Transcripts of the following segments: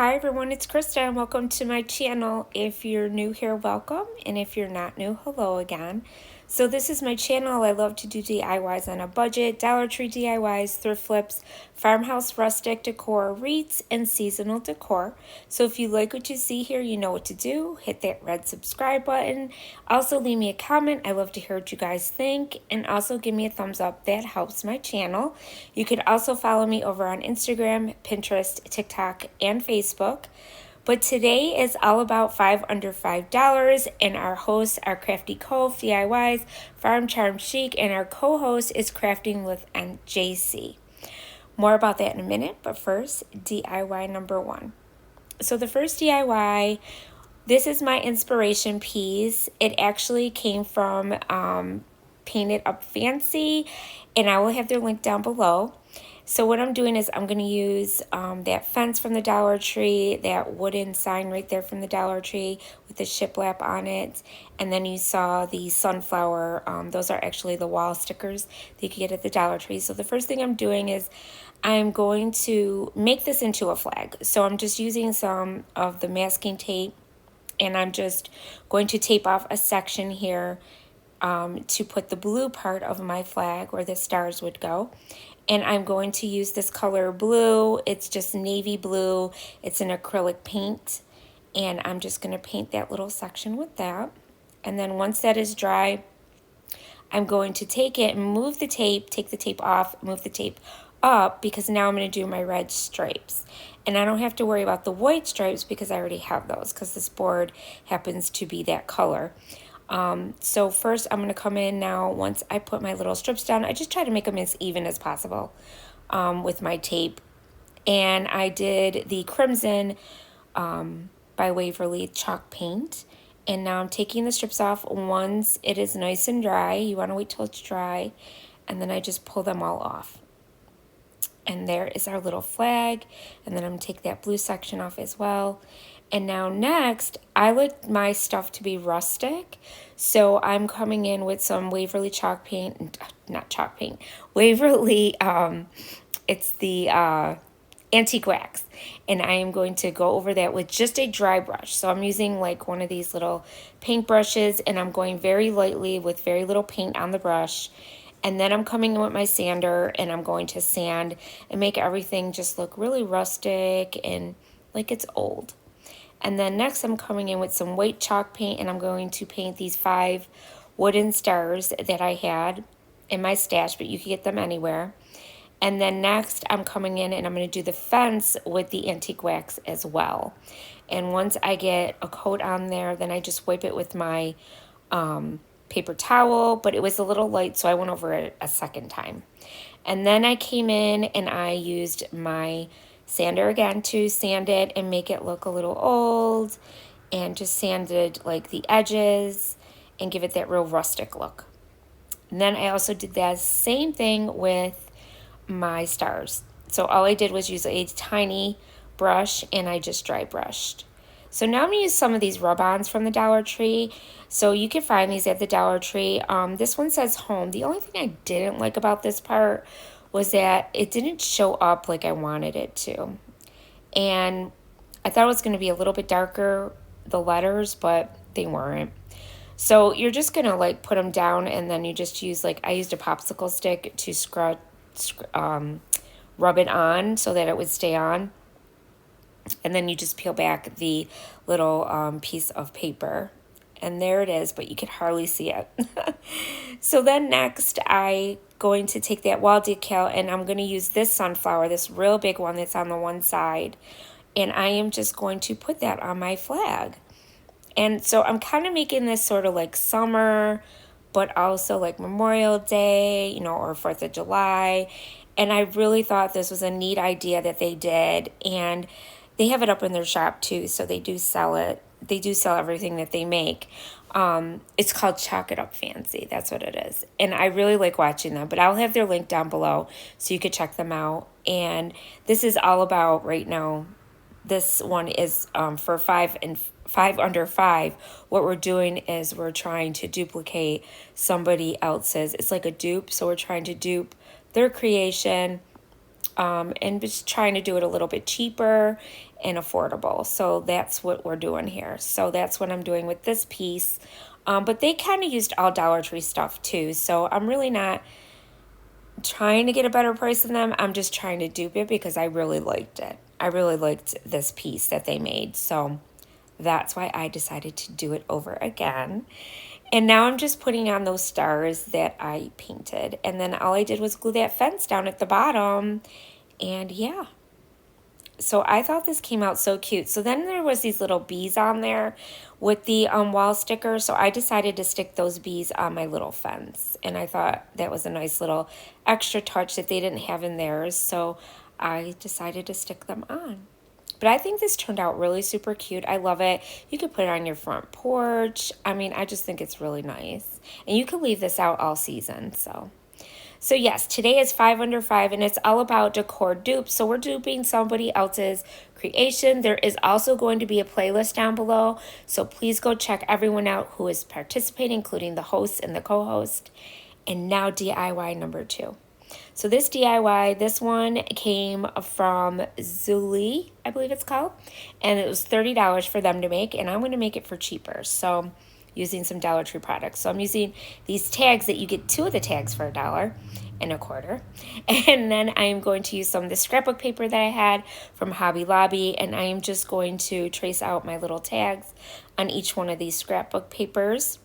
Hi everyone, it's Krista and welcome to my channel. If you're new here, welcome, and if you're not new, hello again. So this is my channel. I love to do DIYs on a budget, Dollar Tree DIYs, thrift flips, farmhouse rustic decor, wreaths, and seasonal decor. So if you like what you see here, you know what to do. Hit that red subscribe button. Also leave me a comment. I love to hear what you guys think, and also give me a thumbs up. That helps my channel. You can also follow me over on Instagram, Pinterest, TikTok, and Facebook. But today is all about 5 under $5, and our hosts are Crafty Cove, DIYs, Farm Charm Chic, and our co-host is Crafting with JC. More about that in a minute, but first, DIY number 1. So the first DIY, this is my inspiration piece. It actually came from Paint It Up Fancy, and I will have their link down below. So what I'm doing is I'm going to use that fence from the Dollar Tree, that wooden sign right there from the Dollar Tree with the shiplap on it. And then you saw the sunflower. Those are actually the wall stickers that you can get at the Dollar Tree. So the first thing I'm doing is I'm going to make this into a flag. So I'm just using some of the masking tape, and I'm just going to tape off a section here to put the blue part of my flag where the stars would go. And I'm going to use this color blue. It's just navy blue. It's an acrylic paint. And I'm just going to paint that little section with that. And then once that is dry, I'm going to take it and move the tape, take the tape off, move the tape up, because now I'm going to do my red stripes. And I don't have to worry about the white stripes because I already have those, because this board happens to be that color. So first I'm going to come in now. Once I put my little strips down, I just try to make them as even as possible with my tape. And I did the crimson by Waverly chalk paint. And now I'm taking the strips off. Once it is nice and dry, you want to wait till it's dry, and then I just pull them all off. And there is our little flag. And then I'm going to take that blue section off as well. And now next, I like my stuff to be rustic. So I'm coming in with some Waverly chalk paint, not chalk paint, Waverly, it's the antique wax. And I am going to go over that with just a dry brush. So I'm using like one of these little paint brushes, and I'm going very lightly with very little paint on the brush. And then I'm coming in with my sander, and I'm going to sand and make everything just look really rustic and like it's old. And then next I'm coming in with some white chalk paint, and I'm going to paint these 5 wooden stars that I had in my stash, but you can get them anywhere. And then next I'm coming in and I'm going to do the fence with the antique wax as well. And once I get a coat on there, then I just wipe it with my paper towel, but it was a little light, so I went over it a second time. And then I came in and I used my sander again to sand it and make it look a little old, and just sanded like the edges and give it that real rustic look. And then I also did that same thing with my stars. So all I did was use a tiny brush, and I just dry brushed. So now I'm going to use some of these rub-ons from the Dollar Tree. So you can find these at the Dollar Tree. This one says home. The only thing I didn't like about this part was that it didn't show up like I wanted it to. And I thought it was going to be a little bit darker, the letters, but they weren't. So you're just going to like put them down, and then you just use like, I used a popsicle stick to rub it on so that it would stay on. And then you just peel back the little piece of paper. And there it is, but you can hardly see it. So then next, I'm going to take that wall decal, and I'm going to use this sunflower, this real big one that's on the one side. And I am just going to put that on my flag. And so I'm kind of making this sort of like summer, but also like Memorial Day, you know, or 4th of July. And I really thought this was a neat idea that they did. And they have it up in their shop too, so they do sell it. They do sell everything that they make. It's called Chalk It Up Fancy. That's what it is. And I really like watching them, but I'll have their link down below so you could check them out. And this is all about right now. This one is for 5 under 5. What we're doing is we're trying to duplicate somebody else's. It's like a dupe. So we're trying to dupe their creation and just trying to do it a little bit cheaper and affordable. So that's what we're doing here. So that's what I'm doing with this piece. But they kind of used all Dollar Tree stuff too. So I'm really not trying to get a better price than them. I'm just trying to dupe it because I really liked it. I really liked this piece that they made. So that's why I decided to do it over again. And now I'm just putting on those stars that I painted. And then all I did was glue that fence down at the bottom. And yeah. So I thought this came out so cute. So then there was these little bees on there with the wall sticker. So I decided to stick those bees on my little fence. And I thought that was a nice little extra touch that they didn't have in theirs. So I decided to stick them on. But I think this turned out really super cute. I love it. You could put it on your front porch. I mean, I just think it's really nice. And you can leave this out all season, So yes, today is 5 under 5 and it's all about decor dupes. So we're duping somebody else's creation. There is also going to be a playlist down below. So please go check everyone out who is participating, including the host and the co-host. And now DIY number 2. So this DIY, this one came from Zuli, I believe it's called. And it was $30 for them to make. And I'm going to make it for cheaper. So using some Dollar Tree products. So I'm using these tags that you get 2 of the tags for $1.25. And then I am going to use some of the scrapbook paper that I had from Hobby Lobby. And I am just going to trace out my little tags on each one of these scrapbook papers.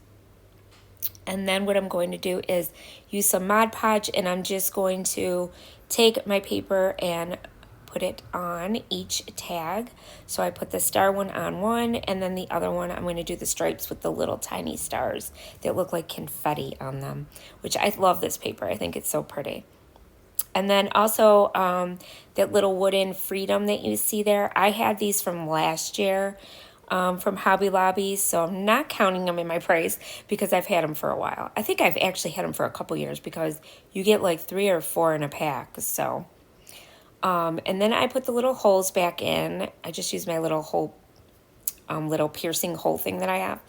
And then what I'm going to do is use some Mod Podge, and I'm just going to take my paper and put it on each tag. So I put the star one on one, and then the other one I'm going to do the stripes with the little tiny stars that look like confetti on them, which I love this paper. I think it's so pretty. And then also that little wooden Freedom that you see there, I had these from last year. From Hobby Lobby, so I'm not counting them in my price because I've had them for a while. I think I've actually had them for a couple years because you get like 3 or 4 in a pack. So, and then I put the little holes back in. I just use my little hole, little piercing hole thing that I have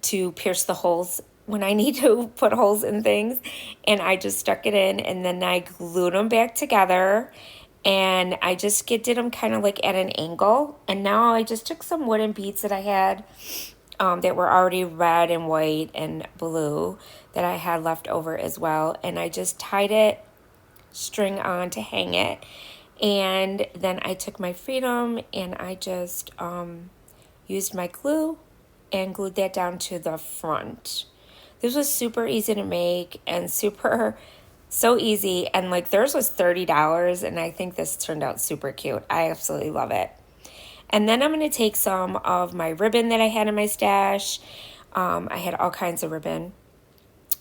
to pierce the holes when I need to put holes in things. And I just stuck it in, and then I glued them back together. And I just did them kind of like at an angle. And now I just took some wooden beads that I had that were already red and white and blue that I had left over as well. And I just tied it string on to hang it. And then I took my Freedom and I just used my glue and glued that down to the front. This was super easy to make and so easy, and like theirs was $30, and I think this turned out super cute. I absolutely love it. And then I'm going to take some of my ribbon that I had in my stash. I had all kinds of ribbon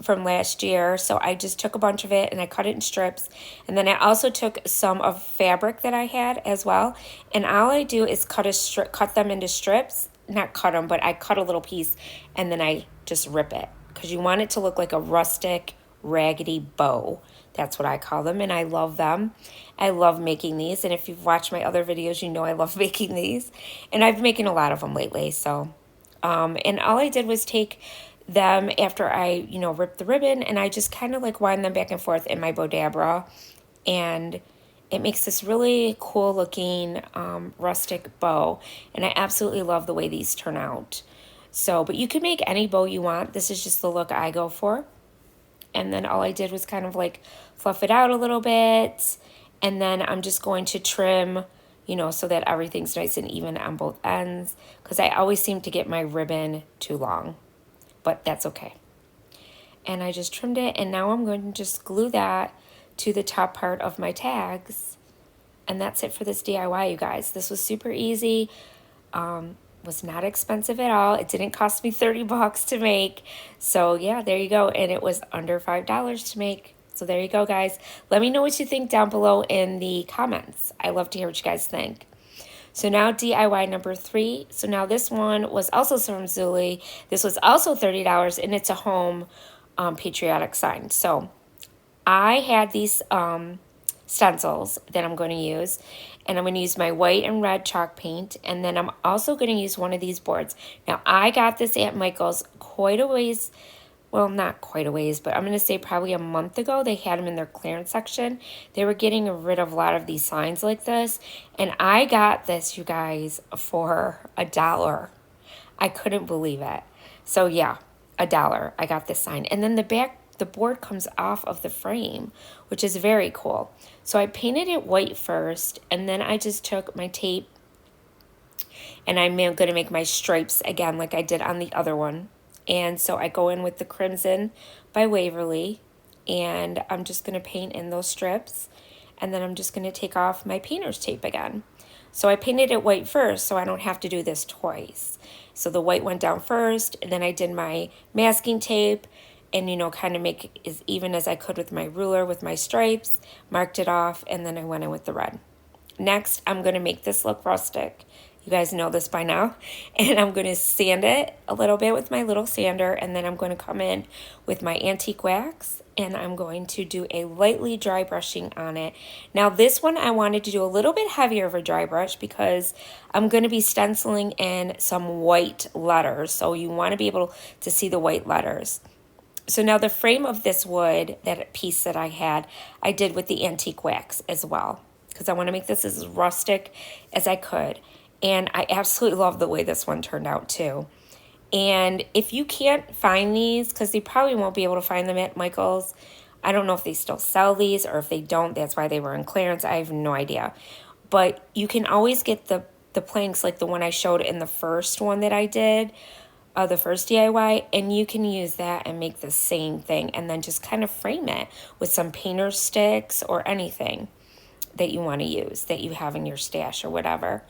from last year, so I just took a bunch of it and I cut it in strips. And then I also took some of fabric that I had as well, and all I do is cut them into strips. Not cut them, but I cut a little piece and then I just rip it because you want it to look like a rustic raggedy bow. That's what I call them, and I love them. I love making these, and if you've watched my other videos, you know I love making these, and I've been making a lot of them lately. So and all I did was take them after I ripped the ribbon, and I just kind of like wind them back and forth in my Bodabra, and it makes this really cool looking rustic bow, and I absolutely love the way these turn out. So, but you could make any bow you want. This is just the look I go for. And then all I did was kind of like fluff it out a little bit. And then I'm just going to trim, so that everything's nice and even on both ends. Because I always seem to get my ribbon too long. But that's okay. And I just trimmed it. And now I'm going to just glue that to the top part of my tags. And that's it for this DIY, you guys. This was super easy. Was not expensive at all. It didn't cost me 30 bucks to make. So yeah, there you go. And it was under $5 to make. So there you go, guys. Let me know what you think down below in the comments. I love to hear what you guys think. So now DIY number 3. So now this one was also from Zuli. This was also $30, and it's a home patriotic sign. So I had these stencils that I'm going to use, and I'm going to use my white and red chalk paint, and then I'm also going to use one of these boards. Now I got this at Michael's quite a ways well, not quite a ways, but I'm going to say probably a month ago, they had them in their clearance section. They were getting rid of a lot of these signs like this. And I got this, you guys, for $1. I couldn't believe it. So yeah, $1. I got this sign. And then the board comes off of the frame, which is very cool. So I painted it white first, and then I just took my tape and I'm going to make my stripes again like I did on the other one. And so I go in with the Crimson by Waverly, and I'm just going to paint in those strips, and then I'm just going to take off my painter's tape again. So I painted it white first so I don't have to do this twice. So the white went down first, and then I did my masking tape and, you know, kind of make it as even as I could with my ruler with my stripes, marked it off, and then I went in with the red. Next, I'm going to make this look rustic. You guys know this by now. And I'm going to sand it a little bit with my little sander, and then I'm going to come in with my antique wax, and I'm going to do a lightly dry brushing on it. Now this one I wanted to do a little bit heavier of a dry brush because I'm going to be stenciling in some white letters. So you want to be able to see the white letters. So now the frame of this wood, that piece that I had, I did with the antique wax as well, because I want to make this as rustic as I could. And I absolutely love the way this one turned out too. And if you can't find these, because you probably won't be able to find them at Michael's, I don't know if they still sell these, or if they don't, that's why they were in clearance. I have no idea. But you can always get the planks like the one I showed in the first one that I did, the first DIY, and you can use that and make the same thing, and then just kind of frame it with some painter sticks or anything that you want to use that you have in your stash or whatever.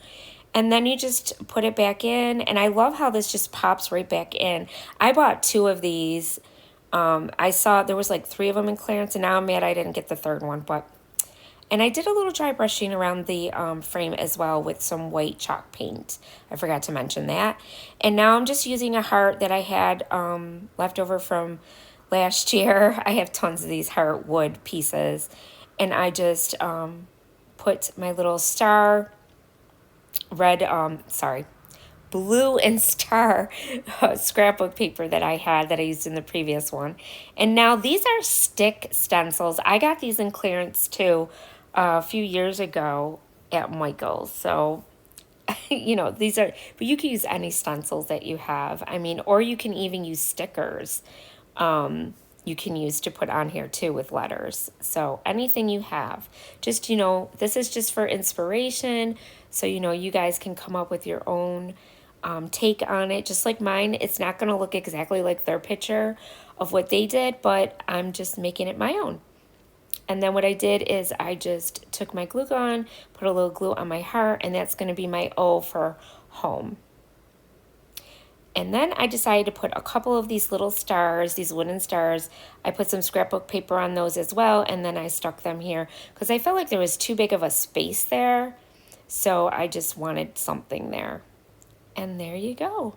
And then you just put it back in. And I love how this just pops right back in. I bought 2 of these. I saw there was like 3 of them in clearance, and now I'm mad I didn't get the third one. And I did a little dry brushing around the frame as well with some white chalk paint. I forgot to mention that. And now I'm just using a heart that I had left over from last year. I have tons of these heart wood pieces. And I just put my little star blue and star scrapbook paper that I had that I used in the previous one. And now these are stick stencils. I got these in clearance too a few years ago at Michael's. So, you know, these are, but you can use any stencils that you have. I mean, or you can even use stickers. You can use to put on here too with letters. So anything you have, just, you know, this is just for inspiration. So, you know, you guys can come up with your own take on it. Just like mine, it's not going to look exactly like their picture of what they did, but I'm just making it my own. And then what I did is I just took my glue gun, put a little glue on my heart, and that's going to be my O for home. And then I decided to put a couple of these little stars, these wooden stars. I put some scrapbook paper on those as well, and then I stuck them here because I felt like there was too big of a space there. So I just wanted something there. And there you go.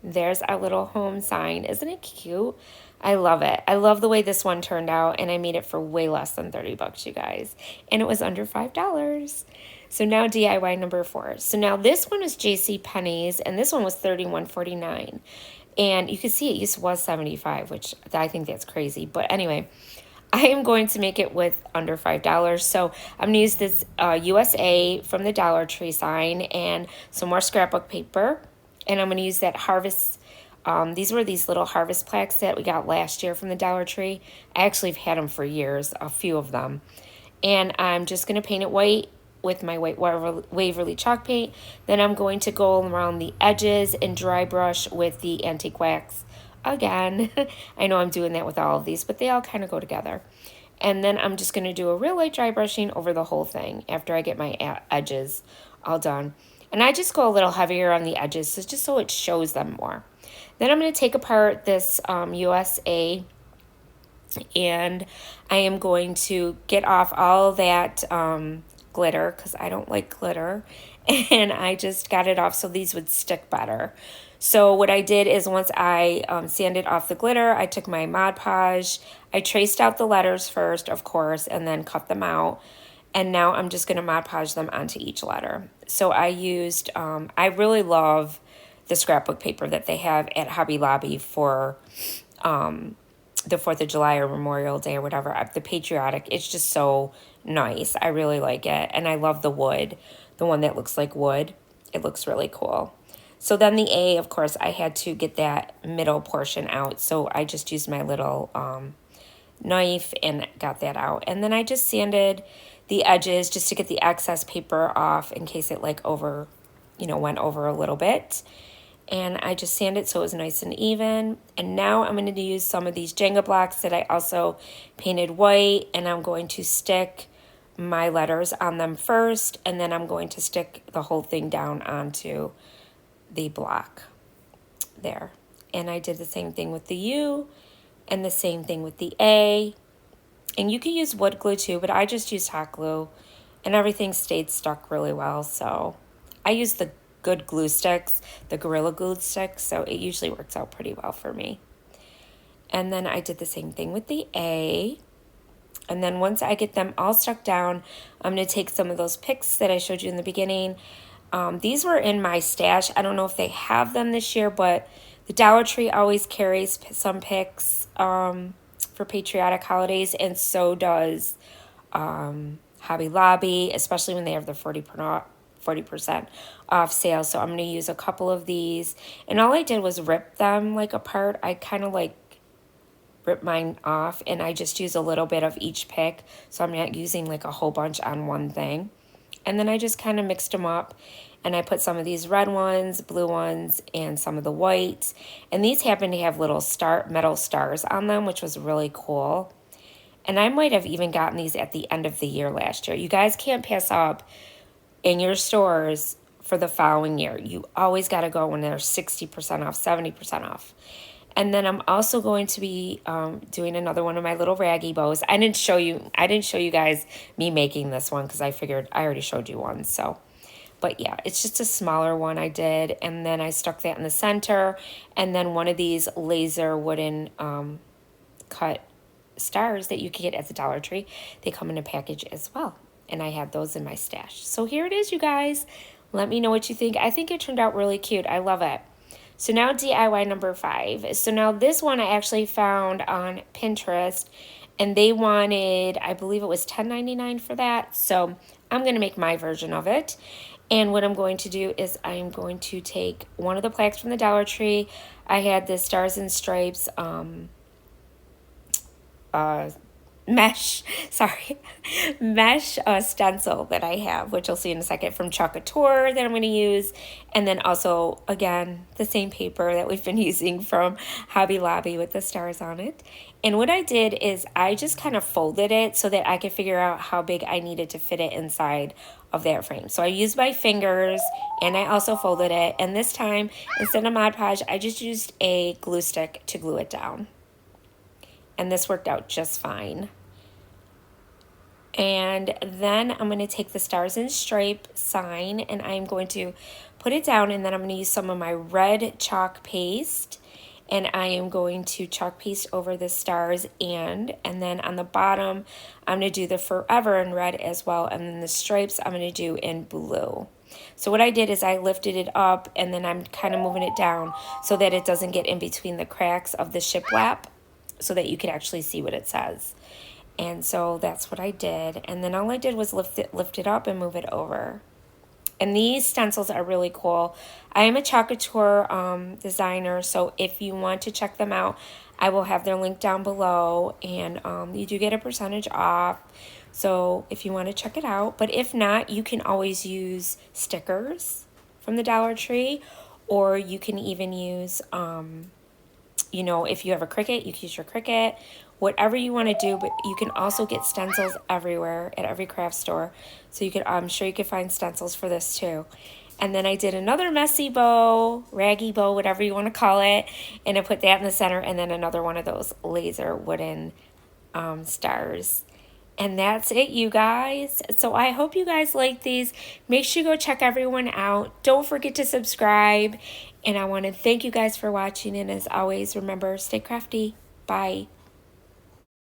There's our little home sign. Isn't it cute? I love it. I love the way this one turned out, and I made it for way less than 30 bucks, you guys. And it was under $5. So now DIY number 4. So now this one is JCPenney's, and this one was $31.49. And you can see it used to was $75, which I think that's crazy. But anyway, I am going to make it with under $5. So I'm going to use this USA from the Dollar Tree sign and some more scrapbook paper. And I'm going to use that Harvest. These were these little Harvest plaques that we got last year from the Dollar Tree. I actually have had them for years, a few of them. And I'm just going to paint it white with my white Waverly chalk paint. Then I'm going to go around the edges and dry brush with the antique wax again. I know I'm doing that with all of these, but they all kind of go together. And then I'm just going to do a real light dry brushing over the whole thing after I get my edges all done. And I just go a little heavier on the edges, so just so it shows them more. Then I'm going to take apart this USA, and I am going to get off all that glitter because I don't like glitter, and I just got it off so these would stick better. So what I did is once I sanded off the glitter, I took my Mod Podge, I traced out the letters first, of course, and then cut them out. And now I'm just going to Mod Podge them onto each letter. So I used, I really love the scrapbook paper that they have at Hobby Lobby for the 4th of July or Memorial Day or whatever. The Patriotic, it's just so nice. I really like it. And I love the wood, the one that looks like wood. It looks really cool. So then the A, of course, I had to get that middle portion out. So I just used my little knife and got that out. And then I just sanded the edges just to get the excess paper off in case it like went over a little bit. And I just sanded so it was nice and even. And now I'm going to use some of these Jenga blocks that I also painted white, and I'm going to stick my letters on them first, and then I'm going to stick the whole thing down onto the block there. And I did the same thing with the U and the same thing with the A. And you can use wood glue too, but I just used hot glue and everything stayed stuck really well. So I used the good glue sticks, the Gorilla Glue sticks, so it usually works out pretty well for me. And then I did the same thing with the A. And then once I get them all stuck down, I'm going to take some of those picks that I showed you in the beginning. These were in my stash. I don't know if they have them this year, but the Dollar Tree always carries some picks for patriotic holidays, and so does Hobby Lobby, especially when they have the 40% off sale. So I'm going to use a couple of these. And all I did was rip them like apart. I kind of like rip mine off, and I just use a little bit of each pick. So I'm not using like a whole bunch on one thing. And then I just kind of mixed them up, and I put some of these red ones, blue ones, and some of the whites. And these happen to have little metal stars on them, which was really cool. And I might have even gotten these at the end of the year last year. You guys can't pass up in your stores for the following year. You always got to go when they're 60% off, 70% off. And then I'm also going to be doing another one of my little raggy bows. I didn't show you guys me making this one because I figured I already showed you one. So, but yeah, it's just a smaller one I did. And then I stuck that in the center. And then one of these laser wooden cut stars that you can get at the Dollar Tree. They come in a package as well. And I had those in my stash. So here it is, you guys. Let me know what you think. I think it turned out really cute. I love it. So now DIY number 5. So now this one I actually found on Pinterest, and they wanted, I believe it was $10.99 for that. So I'm going to make my version of it. And what I'm going to do is I'm going to take one of the plaques from the Dollar Tree. I had the Stars and Stripes mesh stencil that I have, which you'll see in a second, from Chocateur that I'm going to use. And then also, again, the same paper that we've been using from Hobby Lobby with the stars on it. And what I did is I just kind of folded it so that I could figure out how big I needed to fit it inside of that frame. So I used my fingers, and I also folded it. And this time, instead of Mod Podge, I just used a glue stick to glue it down. And this worked out just fine. And then I'm going to take the Stars and Stripe sign, and I'm going to put it down, and then I'm going to use some of my red chalk paste, and I am going to chalk paste over the stars, and then on the bottom I'm going to do the Forever in red as well, and then the stripes I'm going to do in blue. So what I did is I lifted it up, and then I'm kind of moving it down so that it doesn't get in between the cracks of the shiplap, so that you can actually see what it says. And so that's what I did. And then all I did was lift it up and move it over. And these stencils are really cool. I am a Chocateur designer, so if you want to check them out, I will have their link down below. And you do get a percentage off, so if you want to check it out. But if not, you can always use stickers from the Dollar Tree, or you can even use, if you have a Cricut, you can use your Cricut. Whatever you want to do, but you can also get stencils everywhere at every craft store. So you could, I'm sure you could find stencils for this too. And then I did another messy bow, raggy bow, whatever you want to call it, and I put that in the center, and then another one of those laser wooden stars. And that's it, you guys. So I hope you guys like these. Make sure you go check everyone out. Don't forget to subscribe. And I want to thank you guys for watching. And as always, remember, stay crafty. Bye.